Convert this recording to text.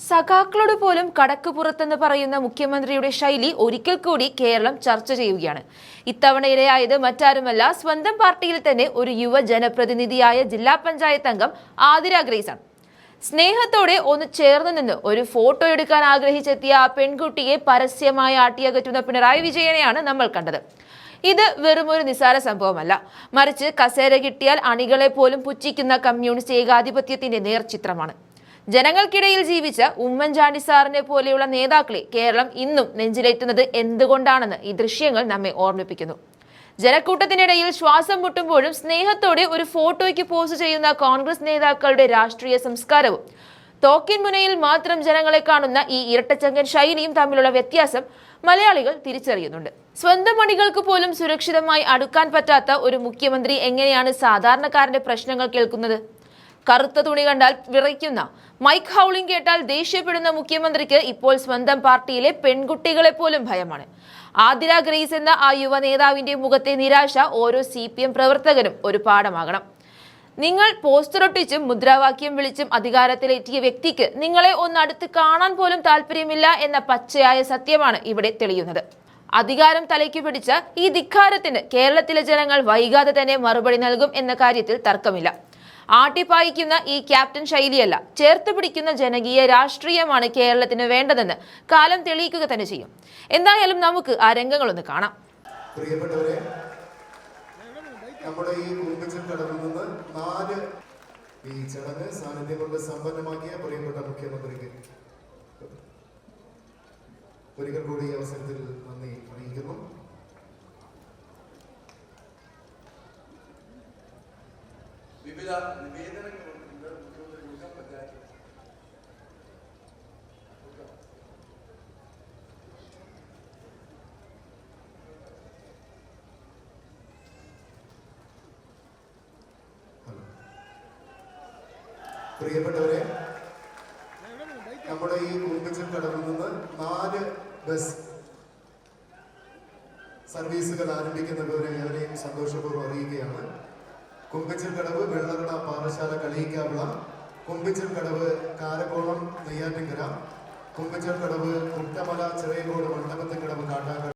സഖാക്കളോട് പോലും കടക്കുപുറത്തെന്ന് പറയുന്ന മുഖ്യമന്ത്രിയുടെ ശൈലി ഒരിക്കൽ കൂടി കേരളം ചർച്ച ചെയ്യുകയാണ്. ഇത്തവണ ഇരയായത് മറ്റാരുമല്ല, സ്വന്തം പാർട്ടിയിൽ തന്നെ ഒരു യുവ ജനപ്രതിനിധിയായ ജില്ലാ പഞ്ചായത്ത് അംഗം ആതിര ഗ്രേസ് ആണ്. സ്നേഹത്തോടെ ഒന്ന് ചേർന്ന് നിന്ന് ഒരു ഫോട്ടോ എടുക്കാൻ ആഗ്രഹിച്ചെത്തിയ ആ പെൺകുട്ടിയെ പരസ്യമായി ആട്ടിയകറ്റുന്ന പിണറായി വിജയനെയാണ് നമ്മൾ കണ്ടത്. ഇത് വെറുമൊരു നിസ്സാര സംഭവമല്ല, മറിച്ച് കസേര കിട്ടിയാൽ അണികളെ പോലും പുച്ഛിക്കുന്ന കമ്മ്യൂണിസ്റ്റ് ഏകാധിപത്യത്തിന്റെ നേർചിത്രമാണ്. ജനങ്ങൾക്കിടയിൽ ജീവിച്ച ഉമ്മൻചാണ്ടി സാറിനെ പോലെയുള്ള നേതാക്കളെ കേരളം ഇന്നും നെഞ്ചിലേറ്റുന്നത് എന്തുകൊണ്ടാണെന്ന് ഈ ദൃശ്യങ്ങൾ നമ്മെ ഓർമ്മിപ്പിക്കുന്നു. ജനക്കൂട്ടത്തിനിടയിൽ ശ്വാസം മുട്ടുമ്പോഴും സ്നേഹത്തോടെ ഒരു ഫോട്ടോയ്ക്ക് പോസ് ചെയ്യുന്ന കോൺഗ്രസ് നേതാക്കളുടെ രാഷ്ട്രീയ സംസ്കാരവും തോക്കിൻ മുനയിൽ മാത്രം ജനങ്ങളെ കാണുന്ന ഈ ഇരട്ടച്ചങ്കൻ ശൈലിയും തമ്മിലുള്ള വ്യത്യാസം മലയാളികൾ തിരിച്ചറിയുന്നുണ്ട്. സ്വന്തം അണികൾക്ക് പോലും സുരക്ഷിതമായി അടുക്കാൻ പറ്റാത്ത ഒരു മുഖ്യമന്ത്രി എങ്ങനെയാണ് സാധാരണക്കാരന്റെ പ്രശ്നങ്ങൾ കേൾക്കുന്നത്? കറുത്ത തുണി കണ്ടാൽ വിറയ്ക്കുന്ന, മൈക്ക് ഹൗളിംഗ് കേട്ടാൽ ദേഷ്യപ്പെടുന്ന മുഖ്യമന്ത്രിക്ക് ഇപ്പോൾ സ്വന്തം പാർട്ടിയിലെ പെൺകുട്ടികളെ പോലും ഭയമാണ്. ആതിര ഗ്രേസ് എന്ന ആ യുവ നേതാവിന്റെ മുഖത്തെ നിരാശ ഓരോ CPM പ്രവർത്തകനും ഒരു പാഠമാകണം. നിങ്ങൾ പോസ്റ്ററൊട്ടിച്ചും മുദ്രാവാക്യം വിളിച്ചും അധികാരത്തിലെത്തിയ വ്യക്തിക്ക് നിങ്ങളെ ഒന്ന് അടുത്ത് കാണാൻ പോലും താല്പര്യമില്ല എന്ന പച്ചയായ സത്യമാണ് ഇവിടെ തെളിയുന്നത്. അധികാരം തലയ്ക്ക് പിടിച്ച ഈ ധിക്കാരത്തിന് കേരളത്തിലെ ജനങ്ങൾ വൈകാതെ തന്നെ മറുപടി നൽകും എന്ന കാര്യത്തിൽ തർക്കമില്ല. ആട്ടിപ്പായിക്കുന്ന ഈ ക്യാപ്റ്റൻ ശൈലിയല്ല, ചേർത്ത് പിടിക്കുന്ന ജനകീയ രാഷ്ട്രീയമാണ് കേരളത്തിന് വേണ്ടതെന്ന് കാലം തെളിയിക്കുക തന്നെ ചെയ്യും. എന്തായാലും നമുക്ക് ആ രംഗങ്ങളൊന്ന് കാണാം. പ്രിയപ്പെട്ടവരെ, നമ്മുടെ ഈ കുടുംബത്തിൽ കടന്നു നിന്ന് 4 ഈ ചടങ്ങ് സാന്നിധ്യം കൊണ്ട് സമ്പന്നമാക്കിയ പ്രിയപ്പെട്ട മുഖ്യമന്ത്രിക്ക് ഒരിക്കൽ കൂടി ഈ അവസരത്തിൽ നന്ദി അറിയിക്കുന്നു. വിവിധ നിവേദനങ്ങളുണ്ട് മുഖ്യമന്ത്രി ജില്ലാ പഞ്ചായത്ത് പ്രിയപ്പെട്ടവരെ, നമ്മുടെ ഈ കുടുംബത്തിൽ കടന്നു നിന്ന് 4 ബസ് സർവീസുകൾ ആരംഭിക്കുന്ന വിവരം ഏവരെയും സന്തോഷപൂർവ്വം അറിയിക്കുകയാണ്. കുമ്പിച്ചൽ കടവ് വെള്ളറട പാറശാല കളിയിക്കാവിള, കുമ്പിച്ചൽ കടവ് കാരക്കോളം നെയ്യാറ്റിൻകര, കുമ്പിച്ചൽ കടവ് കുട്ടമല ചിറയങ്കോട് മണ്ഡപത്തിൻ കടവ് കാട്ടാക്കട.